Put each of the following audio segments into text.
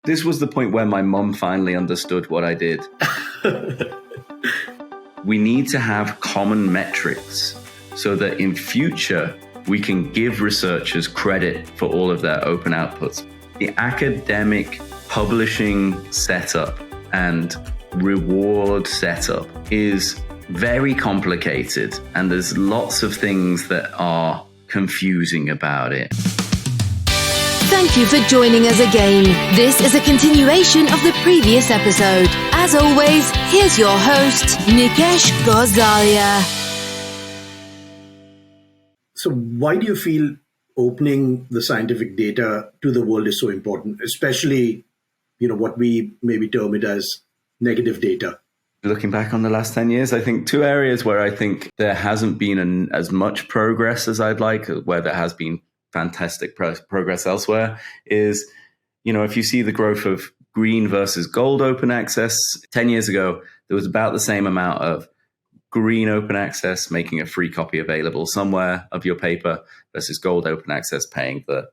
This was the point where my mum finally understood what I did. We need to have common metrics so that in future we can give researchers credit for all of their open outputs. The academic publishing setup and reward setup is very complicated, and there's lots of things that are confusing about it. Thank you for joining us again. This is a continuation of the previous episode. As always, here's your host, Nikesh Gosalia. So why do you feel opening the scientific data to the world is so important, especially, what we maybe term it as negative data? Looking back on the last 10 years, I think two areas where I think there hasn't been as much progress as I'd like, where there has been fantastic progress elsewhere, is, if you see the growth of green versus gold open access, 10 years ago, there was about the same amount of green open access, making a free copy available somewhere of your paper, versus gold open access, paying the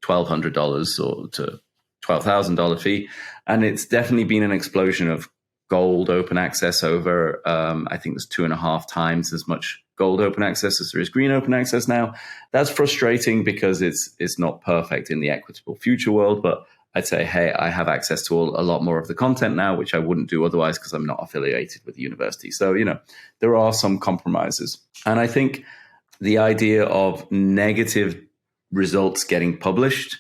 $1,200 or to $12,000 fee. And it's definitely been an explosion of gold open access over, I think there's 2.5 times as much gold open access as there is green open access now. That's frustrating because it's not perfect in the equitable future world, but I'd say, hey, I have access to a lot more of the content now, which I wouldn't do otherwise because I'm not affiliated with the university. So, there are some compromises. And I think the idea of negative results getting published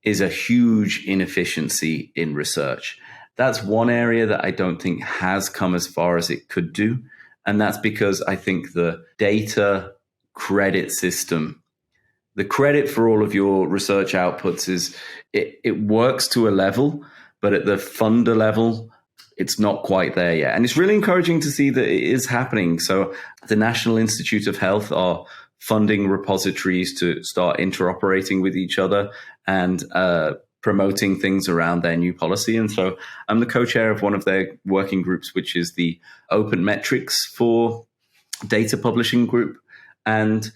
is a huge inefficiency in research. That's one area that I don't think has come as far as it could do. And that's because I think the data credit system, the credit for all of your research outputs it works to a level, but at the funder level, it's not quite there yet. And it's really encouraging to see that it is happening. So the National Institute of Health are funding repositories to start interoperating with each other and promoting things around their new policy. And so I'm the co-chair of one of their working groups, which is the Open Metrics for Data Publishing Group. And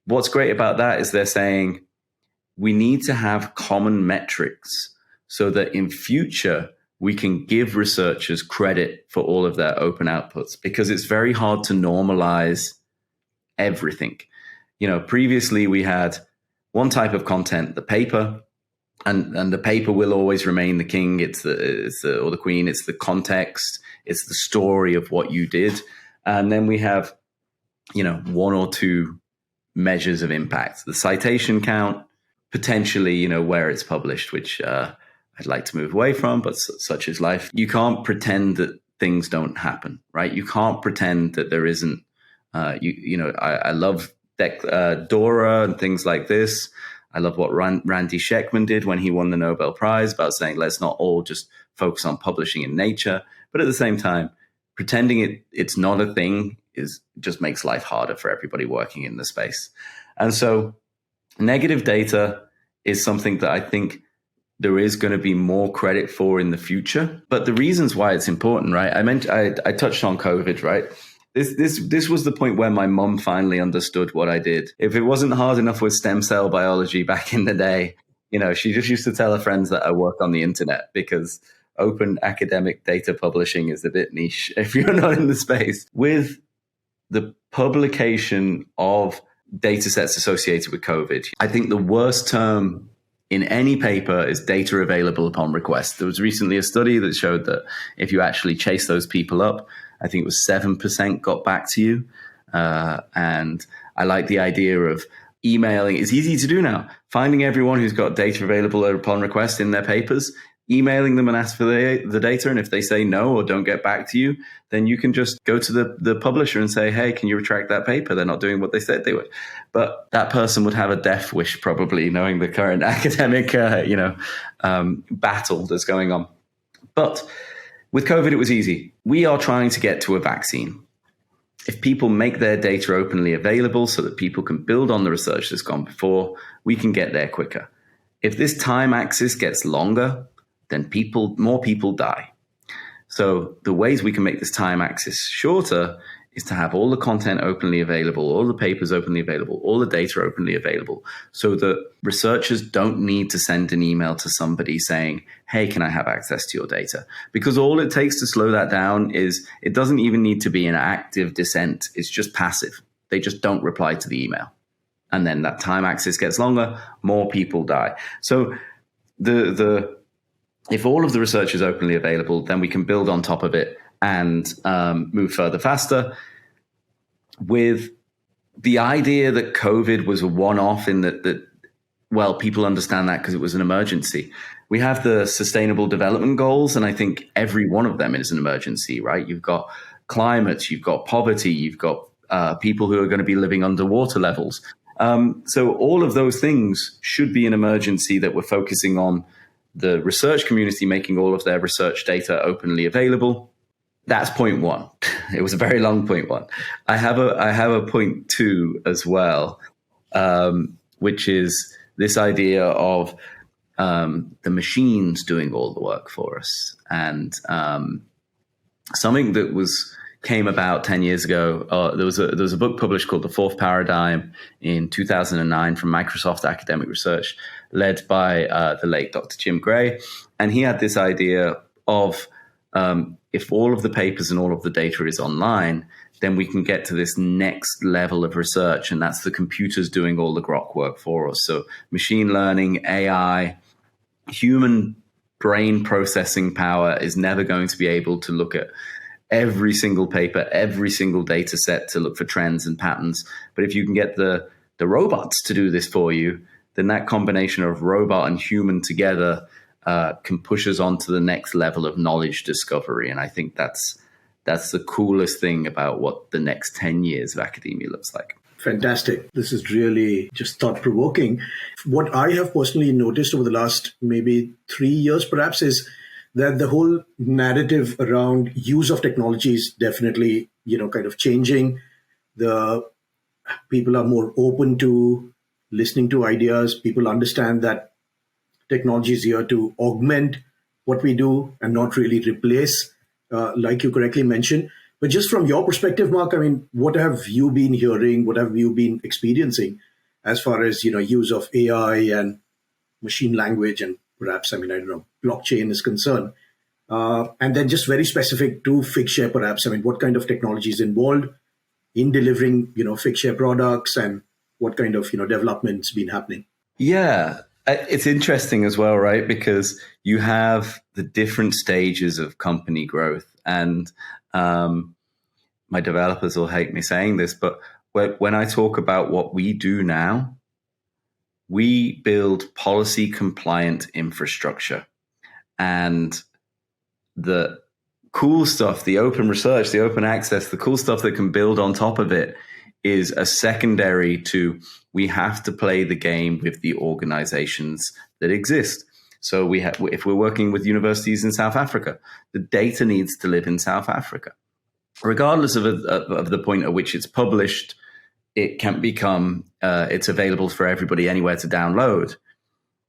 what's great about that is they're saying we need to have common metrics so that in future we can give researchers credit for all of their open outputs, because it's very hard to normalize everything. Previously we had one type of content, the paper, and the paper will always remain the king. It's the queen. It's the context. It's the story of what you did. And then we have, one or two measures of impact. The citation count, potentially, where it's published, which I'd like to move away from, but such is life. You can't pretend that things don't happen, right? You can't pretend that there isn't. I love Dora and things like this. I love what Randy Sheckman did when he won the Nobel Prize about saying, let's not all just focus on publishing in Nature. But at the same time, pretending it's not a thing just makes life harder for everybody working in the space. And so negative data is something that I think there is going to be more credit for in the future. But the reasons why it's important, right? I touched on COVID, right? This was the point where my mum finally understood what I did. If it wasn't hard enough with stem cell biology back in the day, she just used to tell her friends that I work on the internet, because open academic data publishing is a bit niche if you're not in the space. With the publication of data sets associated with COVID, I think the worst term in any paper is data available upon request. There was recently a study that showed that if you actually chase those people up, I think it was 7% got back to you. And I like the idea of emailing. It's easy to do now. Finding everyone who's got data available upon request in their papers, emailing them and ask for the data. And if they say no or don't get back to you, then you can just go to the publisher and say, hey, can you retract that paper? They're not doing what they said they would. But that person would have a death wish, probably, knowing the current academic battle that's going on. But with COVID, it was easy. We are trying to get to a vaccine. If people make their data openly available so that people can build on the research that's gone before, we can get there quicker. If this time axis gets longer, then more people die. So the ways we can make this time axis shorter is to have all the content openly available, all the papers openly available, all the data openly available, so that researchers don't need to send an email to somebody saying, hey, can I have access to your data? Because all it takes to slow that down is it doesn't even need to be an active dissent. It's just passive. They just don't reply to the email. And then that time axis gets longer, more people die. So if all of the research is openly available, then we can build on top of it and move further faster. With the idea that COVID was a one-off in that well, people understand that because it was an emergency. We have the Sustainable Development Goals, and I think every one of them is an emergency, right? You've got climate, you've got poverty, you've got people who are going to be living under water levels. So all of those things should be an emergency that we're focusing on the research community making all of their research data openly available. That's point one. It was a very long point one. I have a point two as well, which is this idea of the machines doing all the work for us. And something that came about 10 years ago. There was a book published called The Fourth Paradigm in 2009 from Microsoft Academic Research, led by the late Dr. Jim Gray. And he had this idea of if all of the papers and all of the data is online, then we can get to this next level of research, and that's the computers doing all the grok work for us. So machine learning, AI, human brain processing power is never going to be able to look at every single paper, every single data set to look for trends and patterns. But if you can get the robots to do this for you, then that combination of robot and human together can push us on to the next level of knowledge discovery. And I think that's the coolest thing about what the next 10 years of academia looks like. Fantastic. This is really just thought-provoking. What I have personally noticed over the last maybe 3 years perhaps is that the whole narrative around use of technology is definitely, kind of changing. The people are more open to listening to ideas. People understand that technology is here to augment what we do and not really replace, like you correctly mentioned. But just from your perspective, Mark, I mean, what have you been hearing? What have you been experiencing as far as, use of AI and machine language and perhaps, blockchain is concerned? And then just very specific to Figshare, perhaps, what kind of technology is involved in delivering, Figshare products, and what kind of, development's been happening? Yeah, it's interesting as well, right? Because you have the different stages of company growth. And my developers will hate me saying this, but when I talk about what we do now, we build policy compliant infrastructure. And the cool stuff, the open research, the open access, the cool stuff that can build on top of it is a secondary to we have to play the game with the organizations that exist. So if we're working with universities in South Africa, the data needs to live in South Africa. Regardless of the point at which it's published, it can become, it's available for everybody anywhere to download.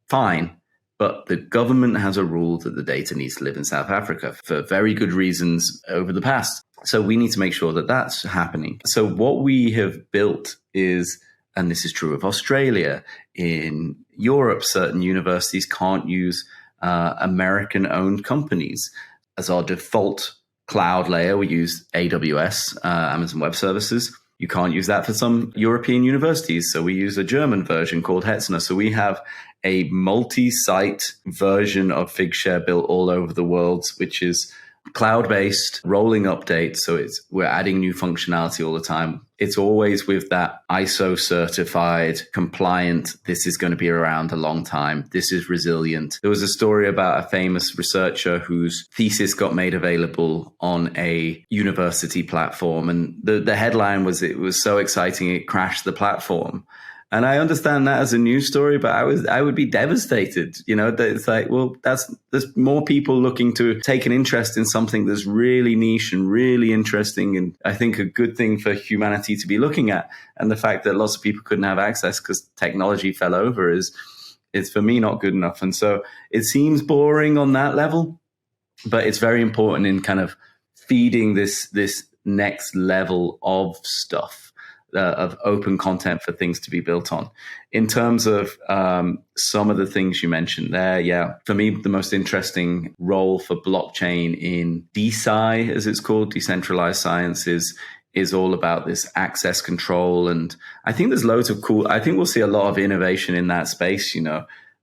Fine. But the government has a rule that the data needs to live in South Africa for very good reasons over the past. So we need to make sure that that's happening. So what we have built is, and this is true of Australia, in Europe, certain universities can't use American-owned companies. As our default cloud layer, we use AWS, Amazon Web Services. You can't use that for some European universities. So we use a German version called Hetzner. So we have a multi-site version of Figshare built all over the world, which is cloud-based, rolling updates. So we're adding new functionality all the time. It's always with that ISO certified, compliant, this is going to be around a long time. This is resilient. There was a story about a famous researcher whose thesis got made available on a university platform. And the headline was, it was so exciting, it crashed the platform. And I understand that as a news story, but I would be devastated. That it's like, well, there's more people looking to take an interest in something that's really niche and really interesting, and I think a good thing for humanity to be looking at. And the fact that lots of people couldn't have access because technology fell over is for me not good enough. And so it seems boring on that level, but it's very important in kind of feeding this next level of stuff, of open content for things to be built on. In terms of some of the things you mentioned there, yeah, for me, the most interesting role for blockchain in DeSci, as it's called, decentralized science, is all about this access control. And I think there's loads of I think we'll see a lot of innovation in that space,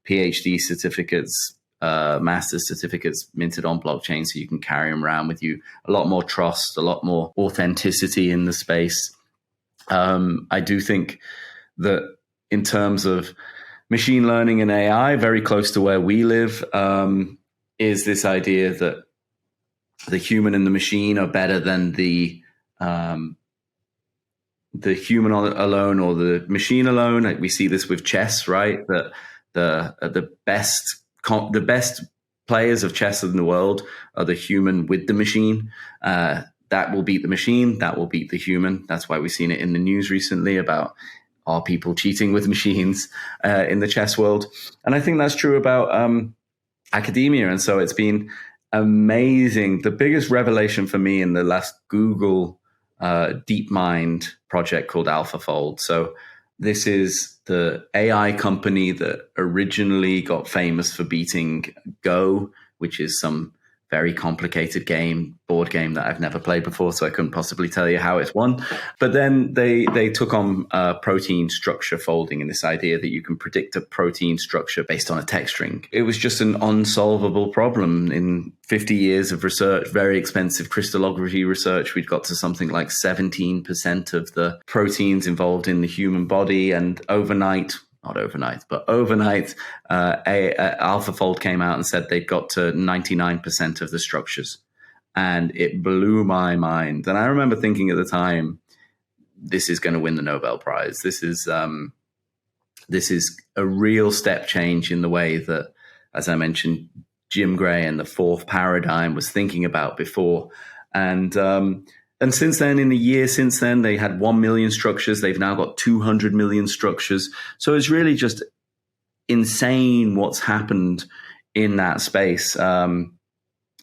PhD certificates, master certificates minted on blockchain so you can carry them around with you. A lot more trust, a lot more authenticity in the space. I do think that in terms of machine learning and AI, very close to where we live, is this idea that the human and the machine are better than the human alone or the machine alone. Like we see this with chess, right? That the best players of chess in the world are the human with the machine. That will beat the machine. That will beat the human. That's why we've seen it in the news recently about are people cheating with machines in the chess world. And I think that's true about academia. And so it's been amazing. The biggest revelation for me in the last Google DeepMind project called AlphaFold. So this is the AI company that originally got famous for beating Go, which is some very complicated board game that I've never played before, so I couldn't possibly tell you how it's won. But then they took on protein structure folding and this idea that you can predict a protein structure based on a text string. It was just an unsolvable problem. In 50 years of research, very expensive crystallography research, we'd got to something like 17% of the proteins involved in the human body. And overnight, AlphaFold came out and said they'd got to 99% of the structures. And it blew my mind. And I remember thinking at the time, this is going to win the Nobel Prize. This is a real step change in the way that, as I mentioned, Jim Gray and the fourth paradigm was thinking about before. And since then, in the year since then, they had 1 million structures. They've now got 200 million structures. So it's really just insane what's happened in that space.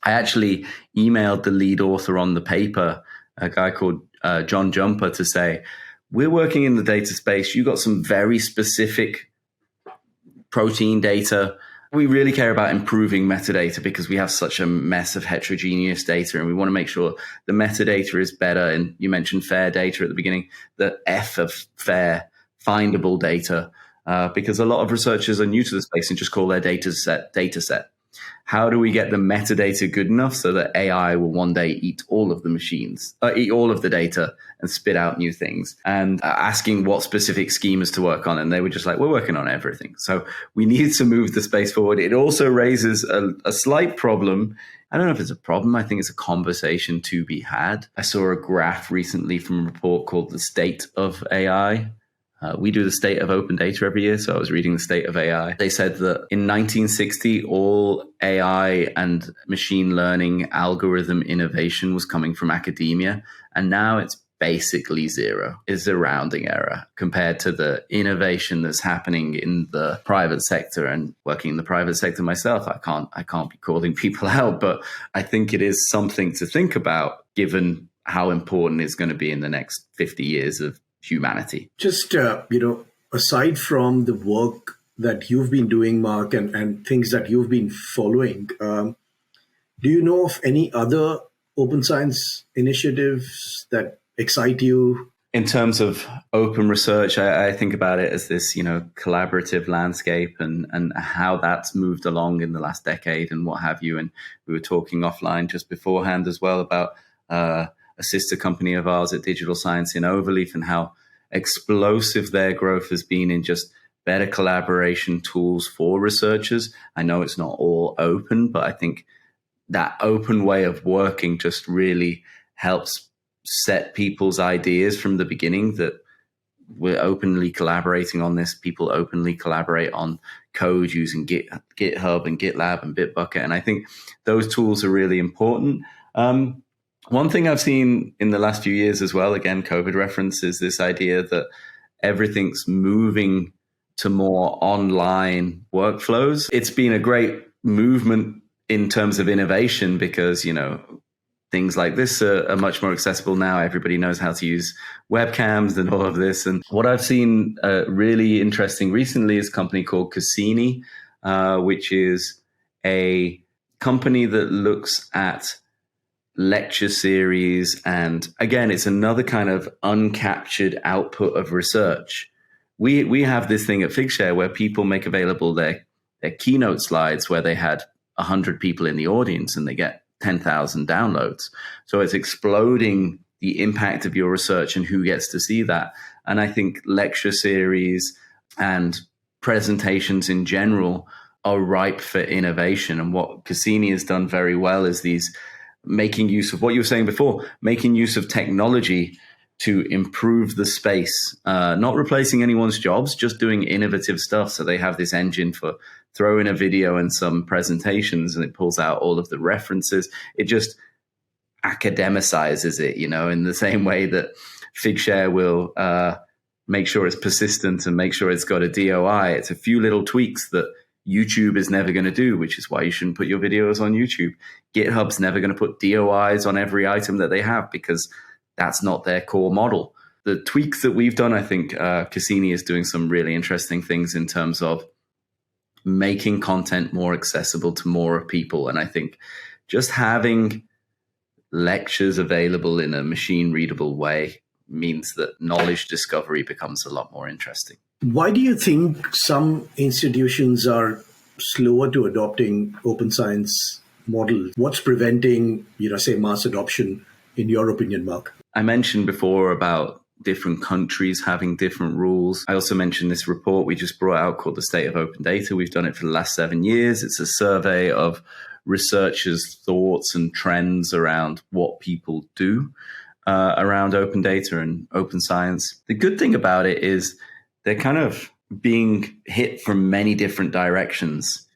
I actually emailed the lead author on the paper, a guy called John Jumper, to say, we're working in the data space. You got some very specific protein data. We really care about improving metadata because we have such a mess of heterogeneous data, and we want to make sure the metadata is better. And you mentioned fair data at the beginning, the F of fair, findable data, because a lot of researchers are new to the space and just call their data set. How do we get the metadata good enough so that AI will one day eat all of the data and spit out new things? And asking what specific schemas to work on. And they were just like, we're working on everything. So we need to move the space forward. It also raises a slight problem. I don't know if it's a problem. I think it's a conversation to be had. I saw a graph recently from a report called The State of AI. We do the state of open data every year, so I was reading the state of AI. They said that in 1960, all AI and machine learning algorithm innovation was coming from academia, and now it's basically zero. It's a rounding error compared to the innovation that's happening in the private sector. And working in the private sector myself, I can't be calling people out, but I think it is something to think about given how important it's going to be in the next 50 years of humanity. Just, aside from the work that you've been doing, Mark, and things that you've been following, do you know of any other open science initiatives that excite you? In terms of open research, I think about it as this, collaborative landscape and how that's moved along in the last decade and what have you. And we were talking offline just beforehand as well about a sister company of ours at Digital Science in Overleaf and how explosive their growth has been in just better collaboration tools for researchers. I know it's not all open, but I think that open way of working just really helps set people's ideas from the beginning that we're openly collaborating on this. People openly collaborate on code using GitHub and GitLab and Bitbucket. And I think those tools are really important. One thing I've seen in the last few years as well, again, COVID reference, is this idea that everything's moving to more online workflows. It's been a great movement in terms of innovation because, things like this are much more accessible now. Everybody knows how to use webcams and all of this. And what I've seen really interesting recently is a company called Cassyni, which is a company that looks at lecture series. And again, it's another kind of uncaptured output of research. We have this thing at Figshare where people make available their keynote slides where they had 100 people in the audience and they get 10,000 downloads. So it's exploding the impact of your research and who gets to see that. And I think lecture series and presentations in general are ripe for innovation. And what Cassyni has done very well is these making use of what you were saying before, making use of technology to improve the space, not replacing anyone's jobs, just doing innovative stuff. So they have this engine for throwing a video and some presentations and it pulls out all of the references. It just academicizes it, in the same way that Figshare will make sure it's persistent and make sure it's got a DOI. It's a few little tweaks that YouTube is never going to do, which is why you shouldn't put your videos on YouTube. GitHub's never going to put DOIs on every item that they have because that's not their core model. The tweaks that we've done, I think Cassyni is doing some really interesting things in terms of making content more accessible to more people. And I think just having lectures available in a machine readable way means that knowledge discovery becomes a lot more interesting. Why do you think some institutions are slower to adopting open science model? What's preventing, say, mass adoption, in your opinion, Mark? I mentioned before about different countries having different rules. I also mentioned this report we just brought out called The State of Open Data. We've done it for the last 7 years. It's a survey of researchers' thoughts and trends around what people do around open data and open science. The good thing about it is they're kind of being hit from many different directions.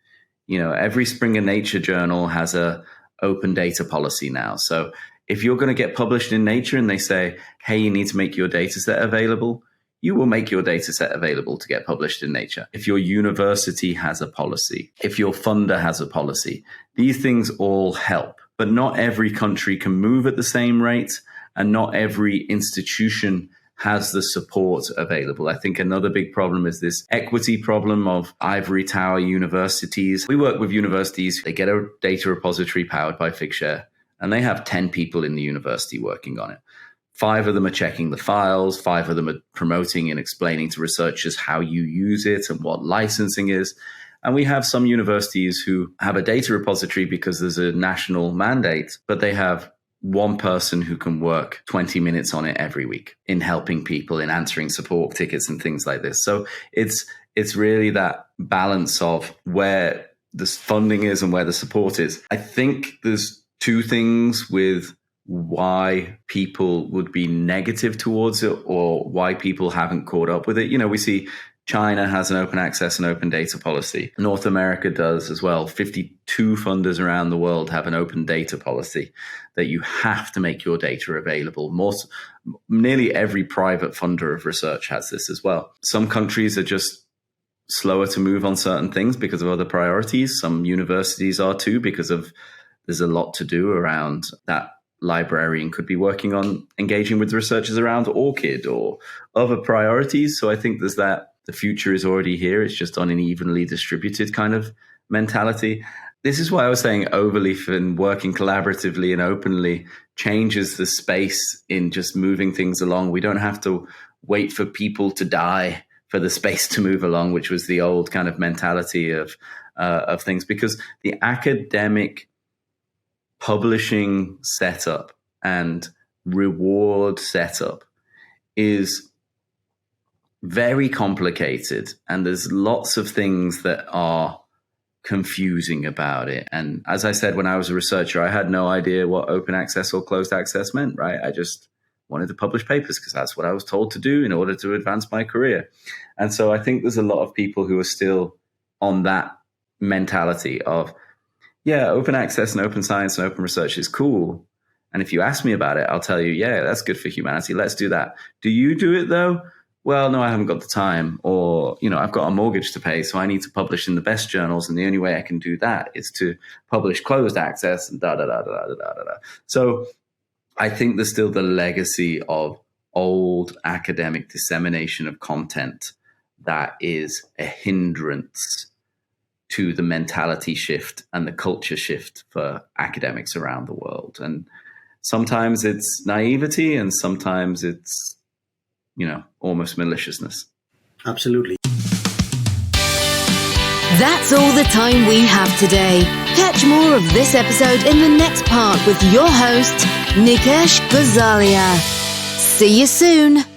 Every Springer Nature journal has a open data policy now. So if you're going to get published in Nature and they say, hey, you need to make your data set available, you will make your data set available to get published in Nature. If your university has a policy, if your funder has a policy, these things all help. But not every country can move at the same rate, and not every institution has the support available. I think another big problem is this equity problem of ivory tower universities. We work with universities. They get a data repository powered by Figshare, and they have 10 people in the university working on it. 5 of them are checking the files. 5 of them are promoting and explaining to researchers how you use it and what licensing is. And we have some universities who have a data repository because there's a national mandate, but they have one person who can work 20 minutes on it every week in helping people, in answering support tickets and things like this. So it's really that balance of where the funding is and where the support is. I think there's 2 things with why people would be negative towards it or why people haven't caught up with it. We see China has an open access and open data policy. North America does as well. 52 funders around the world have an open data policy that you have to make your data available. Nearly every private funder of research has this as well. Some countries are just slower to move on certain things because of other priorities. Some universities are too, because there's a lot to do around that. Librarian could be working on engaging with researchers around ORCID or other priorities. So I think there's that. The future is already here. It's just unevenly distributed kind of mentality. This is why I was saying Overleaf and working collaboratively and openly changes the space in just moving things along. We don't have to wait for people to die for the space to move along, which was the old kind of mentality of things, because the academic publishing setup and reward setup is very complicated, and there's lots of things that are confusing about it. And as I said, when I was a researcher, I had no idea what open access or closed access meant, right? I just wanted to publish papers because that's what I was told to do in order to advance my career. And so I think there's a lot of people who are still on that mentality of, yeah, open access and open science and open research is cool. And if you ask me about it, I'll tell you, yeah, that's good for humanity. Let's do that. Do you do it though? well, no, I haven't got the time, or, I've got a mortgage to pay, so I need to publish in the best journals, and the only way I can do that is to publish closed access and da da da da da da da da. So I think there's still the legacy of old academic dissemination of content that is a hindrance to the mentality shift and the culture shift for academics around the world. And sometimes it's naivety, and sometimes it's, almost maliciousness. Absolutely. That's all the time we have today. Catch more of this episode in the next part with your host, Nikesh Gosalia. See you soon.